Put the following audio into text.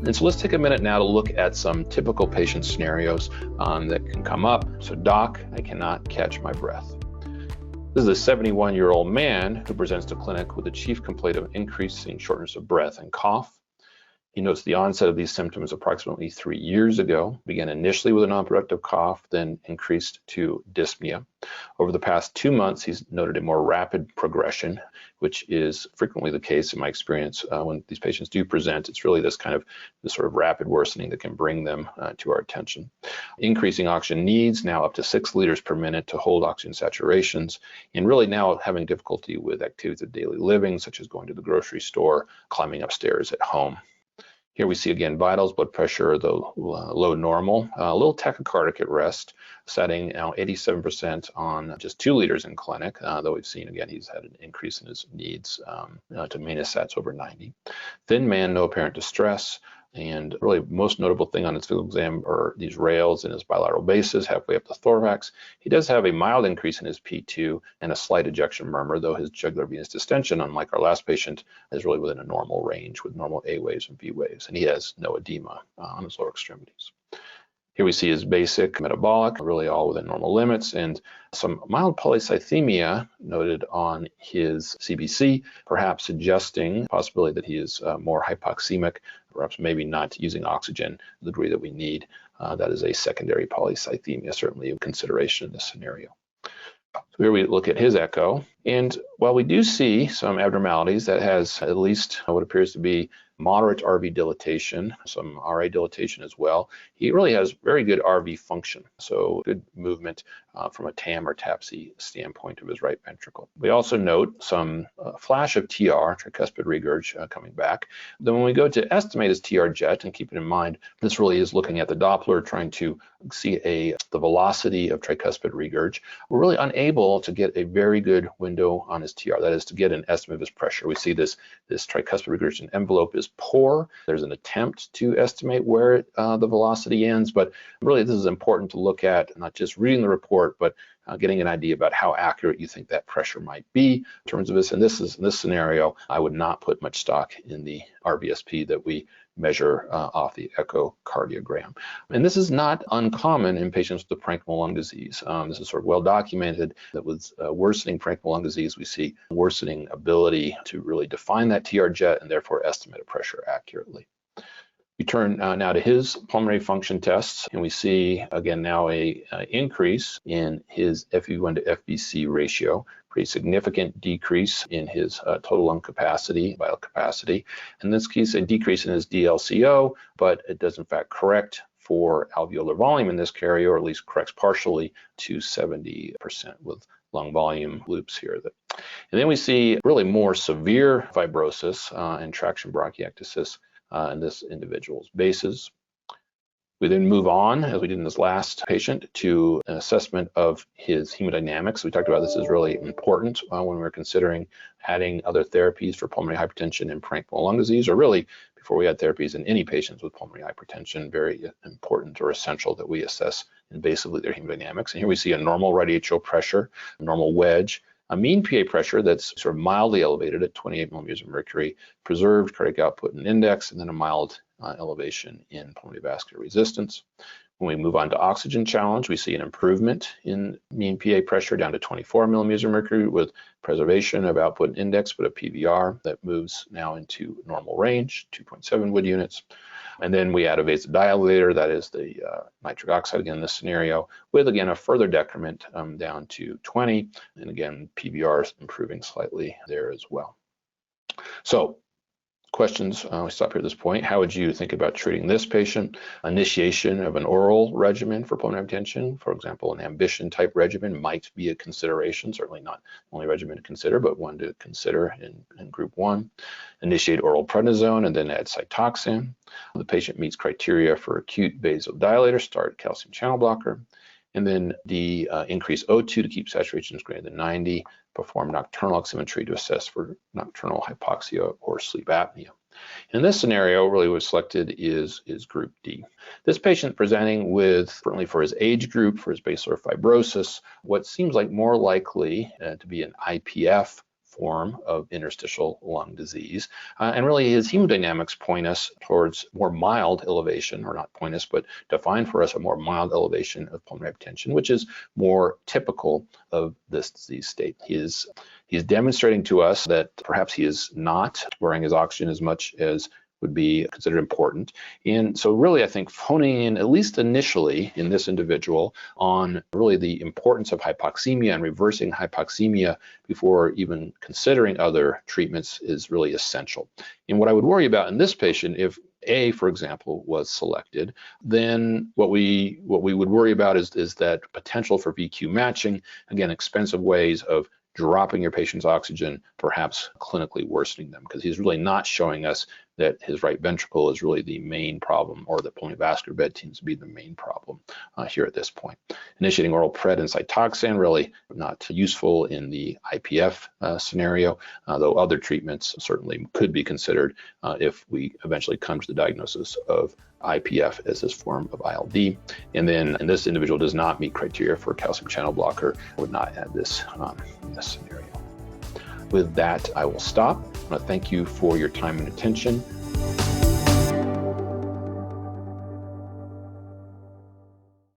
And so let's take a minute now to look at some typical patient scenarios that can come up. So, doc, I cannot catch my breath. This is a 71-year-old man who presents to clinic with a chief complaint of increasing shortness of breath and cough. He notes the onset of these symptoms approximately 3 years ago, began initially with a non-productive cough, then increased to dyspnea. Over the past 2 months, he's noted a more rapid progression, which is frequently the case in my experience when these patients do present. It's really this sort of rapid worsening that can bring them to our attention. Increasing oxygen needs, now up to 6 liters per minute to hold oxygen saturations, and really now having difficulty with activities of daily living, such as going to the grocery store, climbing upstairs at home. Here we see again vitals, blood pressure, though low normal, a little tachycardic at rest, setting now 87% on just 2 liters in clinic, though we've seen again he's had an increase in his needs to menistats over 90. Thin man, no apparent distress. And really most notable thing on his physical exam are these rails in his bilateral bases halfway up the thorax. He does have a mild increase in his P2 and a slight ejection murmur, though his jugular venous distension, unlike our last patient, is really within a normal range with normal A waves and B waves, and he has no edema on his lower extremities. Here we see his basic metabolic, really all within normal limits, and some mild polycythemia noted on his CBC, perhaps suggesting the possibility that he is more hypoxemic, perhaps maybe not using oxygen to the degree that we need. That is a secondary polycythemia, certainly a consideration in this scenario. So here we look at his echo, and while we do see some abnormalities, that has at least what appears to be moderate RV dilatation, some RA dilatation as well. He really has very good RV function, so good movement from a TAM or TAPSE standpoint of his right ventricle. We also note some flash of TR, tricuspid regurg, coming back. Then when we go to estimate his TR jet, and keep it in mind, this really is looking at the Doppler, trying to see the velocity of tricuspid regurg. We're really unable to get a very good window on his TR, that is to get an estimate of his pressure. We see this tricuspid regurgitation envelope is poor. There's an attempt to estimate where the velocity ends, but really this is important to look at, not just reading the report, but getting an idea about how accurate you think that pressure might be in terms of this. And in this scenario, I would not put much stock in the RVSP that we measure off the echocardiogram. And this is not uncommon in patients with parenchymal lung disease. This is sort of well documented that with worsening parenchymal lung disease, we see worsening ability to really define that TR jet and therefore estimate a pressure accurately. We turn now to his pulmonary function tests, and we see again now a increase in his FEV1 to FVC ratio, pretty significant decrease in his total lung capacity, vital capacity. In this case, a decrease in his DLCO, but it does in fact correct for alveolar volume in this carrier, or at least corrects partially to 70% with lung volume loops here. And then we see really more severe fibrosis and traction bronchiectasis in this individual's bases. We then move on, as we did in this last patient, to an assessment of his hemodynamics. We talked about this is really important when we're considering adding other therapies for pulmonary hypertension and parenchymal lung disease, or really before we add therapies in any patients with pulmonary hypertension. Very important or essential that we assess invasively their hemodynamics. And here we see a normal right atrial pressure, a normal wedge, a mean PA pressure that's sort of mildly elevated at 28 millimeters of mercury, preserved cardiac output and index, and then a mild elevation in pulmonary vascular resistance. When we move on to oxygen challenge, we see an improvement in mean PA pressure down to 24 millimeters of mercury with preservation of output and index, but a PVR that moves now into normal range, 2.7 Wood units. And then we add a vasodilator, that is the nitric oxide again in this scenario, with again a further decrement down to 20, and again PVR is improving slightly there as well. So questions, we stop here at this point. How would you think about treating this patient? Initiation of an oral regimen for pulmonary hypertension, for example, an ambition type regimen might be a consideration, certainly not the only regimen to consider, but one to consider in group 1. Initiate oral prednisone and then add Cytoxan. The patient meets criteria for acute vasodilator, start calcium channel blocker. And then the increase O2 to keep saturations greater than 90, perform nocturnal oximetry to assess for nocturnal hypoxia or sleep apnea. In this scenario, really what's selected is group D. This patient presenting with, certainly for his age group, for his basilar fibrosis, what seems like more likely to be an IPF form of interstitial lung disease. And really his hemodynamics point us towards more mild elevation, or not point us, but define for us a more mild elevation of pulmonary hypertension, which is more typical of this disease state. He's demonstrating to us that perhaps he is not wearing his oxygen as much as would be considered important. And so really, I think honing in, at least initially in this individual, on really the importance of hypoxemia and reversing hypoxemia before even considering other treatments is really essential. And what I would worry about in this patient, if A, for example, was selected, then what we would worry about is that potential for VQ matching, again, expensive ways of dropping your patient's oxygen, perhaps clinically worsening them, because he's really not showing us that his right ventricle is really the main problem, or the pulmonary vascular bed seems to be the main problem here at this point. Initiating oral pred and Cytoxan, really not useful in the IPF scenario, though other treatments certainly could be considered if we eventually come to the diagnosis of IPF as this form of ILD. And then, and this individual does not meet criteria for a calcium channel blocker, would not add this in this scenario. With that, I will stop. I want to thank you for your time and attention.